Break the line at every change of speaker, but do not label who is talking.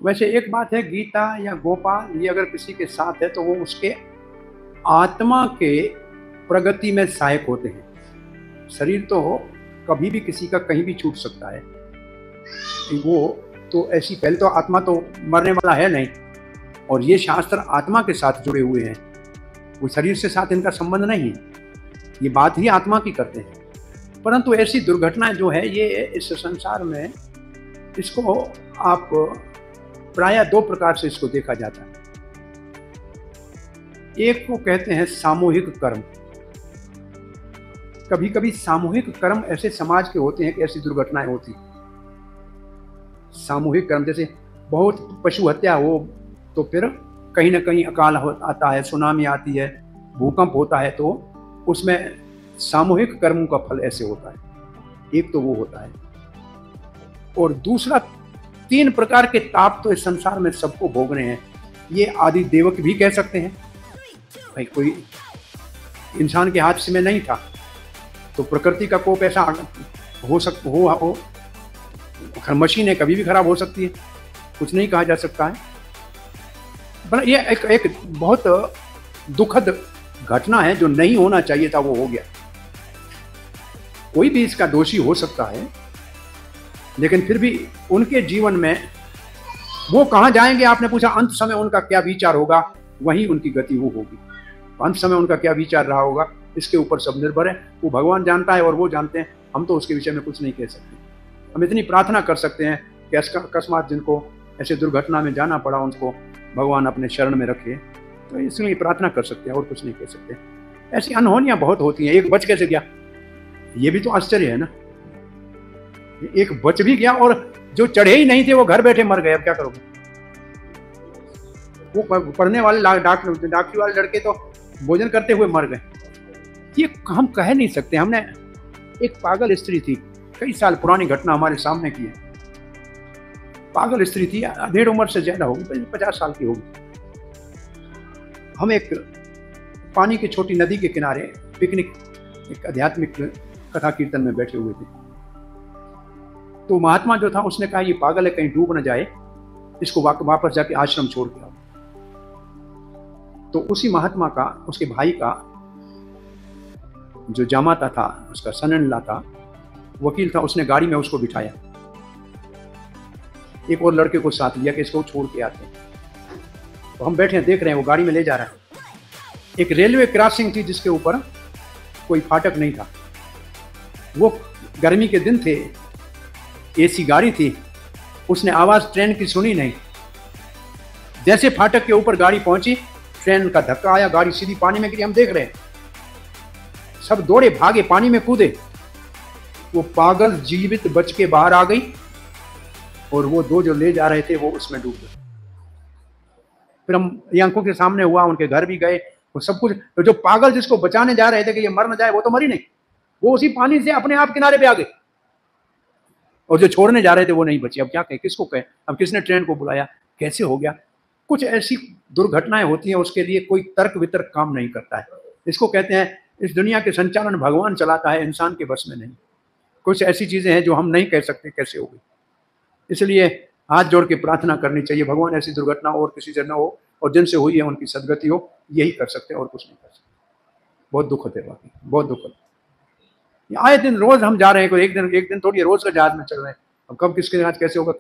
वैसे एक बात है, गीता या गोपाल ये अगर किसी के साथ है तो वो उसके आत्मा के प्रगति में सहायक होते हैं। शरीर तो कभी भी किसी का कहीं भी छूट सकता है, वो तो ऐसी, पहले तो आत्मा तो मरने वाला है नहीं, और ये शास्त्र आत्मा के साथ जुड़े हुए हैं, वो शरीर से साथ इनका संबंध नहीं है, ये बात ही आत्मा की करते हैं। परंतु ऐसी दुर्घटनाएं जो है ये इस संसार में, इसको आप प्रायः दो प्रकार से इसको देखा जाता है। एक को कहते हैं सामूहिक कर्म। कभी कभी सामूहिक कर्म ऐसे समाज के होते हैं कि ऐसी दुर्घटनाएं होती हैं। सामूहिक कर्म जैसे बहुत पशु हत्या हो तो फिर कहीं ना कहीं अकाल आता है, सुनामी आती है, भूकंप होता है, तो उसमें सामूहिक कर्मों का फल ऐसे होता है। एक तो वो होता है, और दूसरा, तीन प्रकार के ताप तो इस संसार में सबको भोगने हैं। ये आदि देवक भी कह सकते हैं, भाई कोई इंसान के हाथ में नहीं था तो प्रकृति का कोप ऐसा हो मशीन कभी भी खराब हो सकती है, कुछ नहीं कहा जा सकता है। पर ये एक बहुत दुखद घटना है, जो नहीं होना चाहिए था वो हो गया। कोई भी इसका दोषी हो सकता है, लेकिन फिर भी उनके जीवन में वो कहाँ जाएंगे, आपने पूछा अंत समय उनका क्या विचार होगा, वहीं उनकी गति वो होगी। अंत समय उनका क्या विचार रहा होगा, इसके ऊपर सब निर्भर है। वो भगवान जानता है और वो जानते हैं, हम तो उसके विषय में कुछ नहीं कह सकते। हम इतनी प्रार्थना कर सकते हैं कि अकस्मात जिनको ऐसे दुर्घटना में जाना पड़ा, उनको भगवान अपने शरण में रखे, तो इसलिए प्रार्थना कर सकते हैं और कुछ नहीं कह सकते। ऐसी अनहोनियां बहुत होती हैं। एक बच कैसे गया, ये भी तो आश्चर्य है ना। एक बच भी गया और जो चढ़े ही नहीं थे वो घर बैठे मर गए। अब क्या करोगे? वो पढ़ने वाले डॉक्टरी वाले लड़के तो भोजन करते हुए मर गए। ये हम कह नहीं सकते। हमने एक पागल स्त्री थी, कई साल पुरानी घटना हमारे सामने की है। पागल स्त्री थी, अधेड़ उम्र से ज्यादा होगी, 50 साल की होगी। हम एक पानी की छोटी नदी के किनारे पिकनिक, एक आध्यात्मिक कथा कीर्तन में बैठे हुए थे। तो महात्मा जो था उसने कहा ये पागल है, कहीं डूब न जाए, इसको वापस जाके आश्रम छोड़ के आओ। तो उसी महात्मा का, उसके भाई का जो जामाता था, उसका सन-इन-लॉ था, वकील था, उसने गाड़ी में उसको बिठाया, एक और लड़के को साथ लिया कि इसको छोड़ के आते हैं। तो हम बैठे हैं, देख रहे हैं, वो गाड़ी में ले जा रहा है। एक रेलवे क्रॉसिंग थी जिसके ऊपर कोई फाटक नहीं था। वो गर्मी के दिन थे, एसी गाड़ी थी, उसने आवाज ट्रेन की सुनी नहीं। जैसे फाटक के ऊपर गाड़ी पहुंची, ट्रेन का धक्का आया, गाड़ी सीधी पानी में गिरी। हम देख रहे हैं, सब दौड़े भागे, पानी में कूदे। वो पागल जीवित बच के बाहर आ गई, और वो दो जो ले जा रहे थे वो उसमें डूब गए। फिर हम ये आंखों के सामने हुआ, उनके घर भी गए, वो सब कुछ। तो जो पागल जिसको बचाने जा रहे थे कि ये मर न जाए, वो तो मरी नहीं, वो उसी पानी से अपने आप किनारे पे आ गए। और जो छोड़ने जा रहे थे वो नहीं बचे। अब क्या कहें, किसको कहें? अब किसने ट्रेन को बुलाया, कैसे हो गया? कुछ ऐसी दुर्घटनाएं होती हैं, उसके लिए कोई तर्क वितर्क काम नहीं करता है। इसको कहते हैं, इस दुनिया के संचालन भगवान चलाता है, इंसान के बस में नहीं। कुछ ऐसी चीजें हैं जो हम नहीं कह सकते कैसे होगी। इसलिए हाथ जोड़ के प्रार्थना करनी चाहिए, भगवान ऐसी दुर्घटना और किसी से न हो, और जिनसे हुई है उनकी सदगति हो। यही कर सकते हैं और कुछ नहीं कर सकते। बहुत दुखद है, बाकी बहुत दुखद। आए दिन रोज हम जा रहे हैं, कोई एक दिन थोड़ी रोज का जहाज में चल रहे हैं। अब कब किसके साथ कैसे होगा